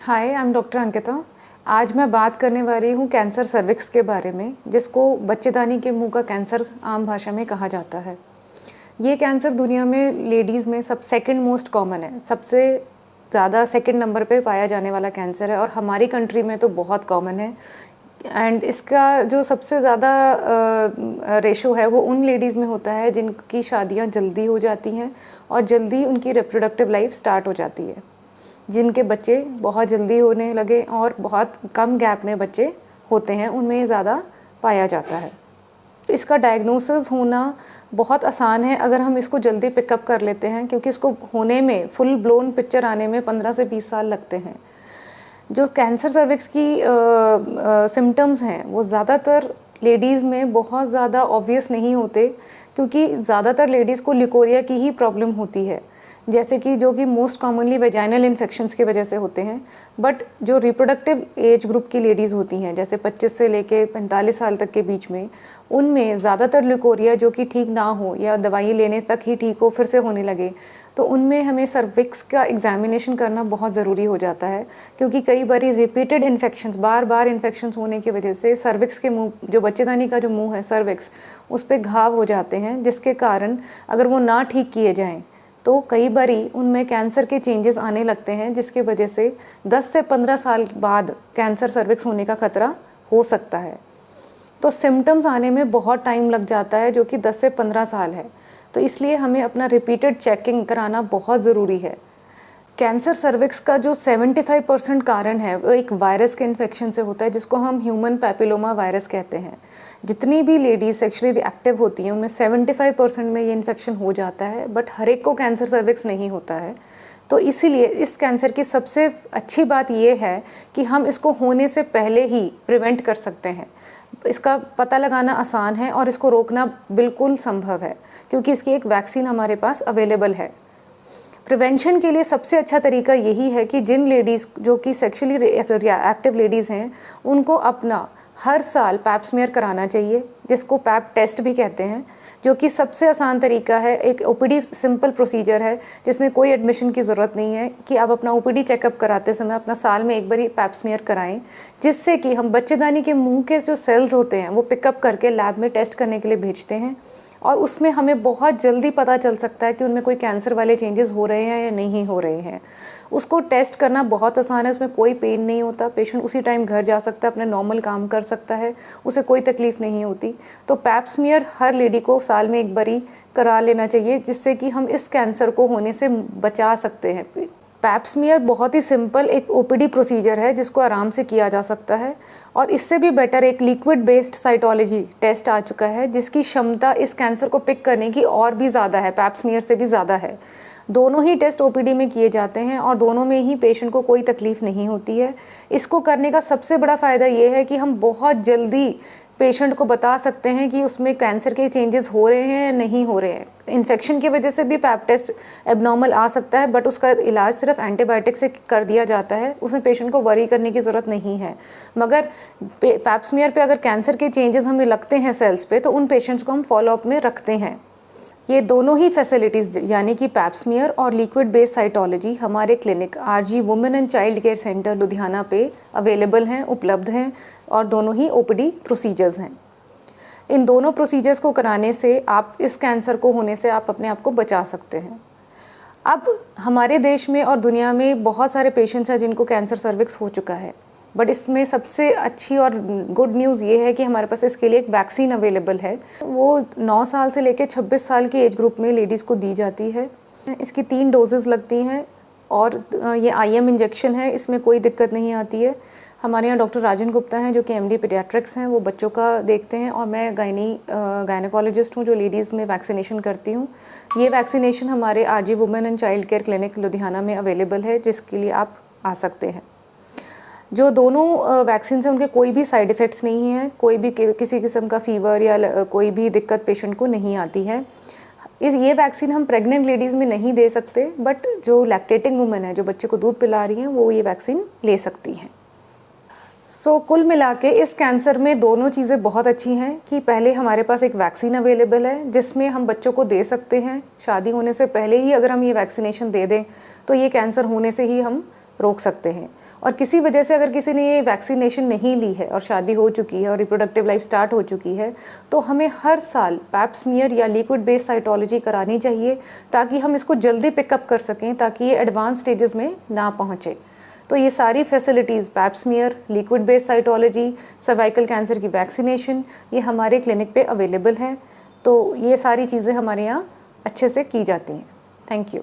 Hi, I am doctor Ankita. आज मैं बात करने वाली हूँ कैंसर सर्विक्स के बारे में, जिसको बच्चेदानी के मुंह का कैंसर आम भाषा में कहा जाता है। ये कैंसर दुनिया में लेडीज़ में सेकंड मोस्ट कॉमन है, सबसे ज़्यादा सेकंड नंबर पे पाया जाने वाला कैंसर है और हमारी कंट्री में तो बहुत कॉमन है। एंड इसका जो सबसे ज़्यादा रेशो है वो उन लेडीज़ में होता है जिनकी शादियाँ जल्दी हो जाती हैं और जल्दी उनकी रिप्रोडक्टिव लाइफ स्टार्ट हो जाती है, जिनके बच्चे बहुत जल्दी होने लगे और बहुत कम गैप में बच्चे होते हैं, उनमें ज़्यादा पाया जाता है। तो इसका डायग्नोसिस होना बहुत आसान है अगर हम इसको जल्दी पिकअप कर लेते हैं, क्योंकि इसको होने में फुल ब्लोन पिक्चर आने में 15 से 20 साल लगते हैं। जो कैंसर सर्विक्स की सिम्टम्स हैं वो ज़्यादातर लेडीज़ में बहुत ज़्यादा ऑब्वियस नहीं होते, क्योंकि ज़्यादातर लेडीज़ को लिकोरिया की ही प्रॉब्लम होती है, जैसे कि जो कि मोस्ट कॉमनली वेजाइनल इन्फेक्शंस की वजह से होते हैं। बट जो रिप्रोडक्टिव एज ग्रुप की लेडीज़ होती हैं, जैसे 25 से लेके 45 साल तक के बीच में, उनमें ज़्यादातर लिकोरिया जो कि ठीक ना हो या दवाई लेने तक ही ठीक हो फिर से होने लगे, तो उनमें हमें सर्विक्स का एग्जामिनेशन करना बहुत ज़रूरी हो जाता है, क्योंकि कई बार रिपीटेड इन्फेक्शंस, बार बार इन्फेक्शंस होने की वजह से सर्विक्स के मुंह, जो बच्चेदानी का जो मुंह है सर्विक्स, उस पर घाव हो जाते हैं, जिसके कारण अगर वो ना ठीक किए जाएँ तो कई बारी उनमें कैंसर के चेंजेस आने लगते हैं, जिसकी वजह से 10 से 15 साल बाद कैंसर सर्विक्स होने का खतरा हो सकता है। तो सिम्टम्स आने में बहुत टाइम लग जाता है, जो कि 10 से 15 साल है। तो इसलिए हमें अपना रिपीटेड चेकिंग कराना बहुत ज़रूरी है। कैंसर सर्विक्स का जो 75% कारण है वो एक वायरस के इन्फेक्शन से होता है, जिसको हम ह्यूमन पैपिलोमा वायरस कहते हैं। जितनी भी लेडीज सेक्सुअली एक्टिव होती हैं उनमें 75% में ये इन्फेक्शन हो जाता है, बट हर एक को कैंसर सर्विक्स नहीं होता है। तो इसीलिए इस कैंसर की सबसे अच्छी बात ये है कि हम इसको होने से पहले ही प्रिवेंट कर सकते हैं। इसका पता लगाना आसान है और इसको रोकना बिल्कुल संभव है, क्योंकि इसकी एक वैक्सीन हमारे पास अवेलेबल है। प्रिवेंशन के लिए सबसे अच्छा तरीका यही है कि जिन लेडीज़ जो कि सेक्सुअली एक्टिव लेडीज़ हैं, उनको अपना हर साल पैप स्मीयर कराना चाहिए, जिसको पैप टेस्ट भी कहते हैं, जो कि सबसे आसान तरीका है। एक ओपीडी सिंपल प्रोसीजर है, जिसमें कोई एडमिशन की ज़रूरत नहीं है, कि आप अपना ओपीडी चेकअप कराते समय अपना साल में एक बार ही पैप स्मीयर कराएं, जिससे कि हम बच्चेदानी के मुंह के जो सेल्स होते हैं वो पिकअप करके लैब में टेस्ट करने के लिए भेजते हैं, और उसमें हमें बहुत जल्दी पता चल सकता है कि उनमें कोई कैंसर वाले चेंजेस हो रहे हैं या नहीं हो रहे हैं। उसको टेस्ट करना बहुत आसान है, उसमें कोई पेन नहीं होता, पेशेंट उसी टाइम घर जा सकता है, अपने नॉर्मल काम कर सकता है, उसे कोई तकलीफ नहीं होती। तो पैप स्मीयर हर लेडी को साल में एक बारी करा लेना चाहिए, जिससे कि हम इस कैंसर को होने से बचा सकते हैं। पैप स्मीयर बहुत ही सिंपल एक ओपीडी प्रोसीजर है, जिसको आराम से किया जा सकता है, और इससे भी बेटर एक लिक्विड बेस्ड साइटोलॉजी टेस्ट आ चुका है, जिसकी क्षमता इस कैंसर को पिक करने की और भी ज़्यादा है, पैप स्मीयर से भी ज़्यादा है। दोनों ही टेस्ट ओपीडी में किए जाते हैं और दोनों में ही पेशेंट को कोई तकलीफ नहीं होती है। इसको करने का सबसे बड़ा फ़ायदा ये है कि हम बहुत जल्दी पेशेंट को बता सकते हैं कि उसमें कैंसर के चेंजेस हो रहे हैं या नहीं हो रहे हैं। इन्फेक्शन की वजह से भी पैप टेस्ट एबनॉर्मल आ सकता है, बट उसका इलाज सिर्फ एंटीबायोटिक से कर दिया जाता है, उसमें पेशेंट को वरी करने की ज़रूरत नहीं है। मगर पैप स्मीयर पे अगर कैंसर के चेंजेस हमें लगते हैं सेल्स पे, तो उन पेशेंट्स को हम फॉलोअप में रखते हैं। ये दोनों ही फैसिलिटीज़ यानी कि पैप स्मीयर और लिक्विड बेस्ड साइटोलॉजी हमारे clinic RG women and child care centre Ludhiana पे अवेलेबल हैं, उपलब्ध हैं, और दोनों ही ओपीडी प्रोसीजर्स हैं। इन दोनों प्रोसीजर्स को कराने से आप इस कैंसर को होने से आप अपने आप को बचा सकते हैं। अब हमारे देश में और दुनिया में बहुत सारे पेशेंट्स हैं जिनको कैंसर सर्विक्स हो चुका है, बट इसमें सबसे अच्छी और गुड न्यूज़ ये है कि हमारे पास इसके लिए एक वैक्सीन अवेलेबल है। वो 9 साल से लेकर 26 साल के एज ग्रुप में लेडीज़ को दी जाती है। इसकी 3 डोजेज़ लगती हैं और ये IM इंजेक्शन है, इसमें कोई दिक्कत नहीं आती है। हमारे यहाँ डॉक्टर राजन गुप्ता हैं, जो कि MD पीडियाट्रिक्स हैं, वो बच्चों का देखते हैं, और मैं गायनेकोलॉजिस्ट हूँ जो लेडीज़ में वैक्सीनेशन करती हूँ। ये वैक्सीनेशन हमारे RG women and child care clinic Ludhiana में अवेलेबल है, जिसके लिए आप आ सकते हैं। जो दोनों वैक्सीन हैं उनके कोई भी साइड इफ़ेक्ट्स नहीं हैं, कोई भी किसी किस्म का फीवर या कोई भी दिक्कत पेशेंट को नहीं आती है। ये वैक्सीन हम प्रेग्नेंट लेडीज़ में नहीं दे सकते, बट जो लैक्टेटिंग वुमेन है, जो बच्चे को दूध पिला रही हैं, वो ये वैक्सीन ले सकती हैं। कुल मिला के इस कैंसर में दोनों चीज़ें बहुत अच्छी हैं कि पहले हमारे पास एक वैक्सीन अवेलेबल है, जिसमें हम बच्चों को दे सकते हैं। शादी होने से पहले ही अगर हम ये वैक्सीनेशन दे दें तो ये कैंसर होने से ही हम रोक सकते हैं। और किसी वजह से अगर किसी ने ये वैक्सीनेशन नहीं ली है और शादी हो चुकी है और रिप्रोडक्टिव लाइफ स्टार्ट हो चुकी है, तो हमें हर साल पैप स्मीयर या लिक्विड बेस्ड साइटोलॉजी करानी चाहिए ताकि हम इसको जल्दी पिकअप कर सकें, ताकि ये एडवांस स्टेजेस में ना पहुँचे। तो ये सारी facilities, pap smear, liquid based cytology, cervical cancer की वैक्सीनेशन, ये हमारे क्लिनिक पे अवेलेबल हैं। तो ये सारी चीज़ें हमारे यहाँ अच्छे से की जाती हैं। Thank you.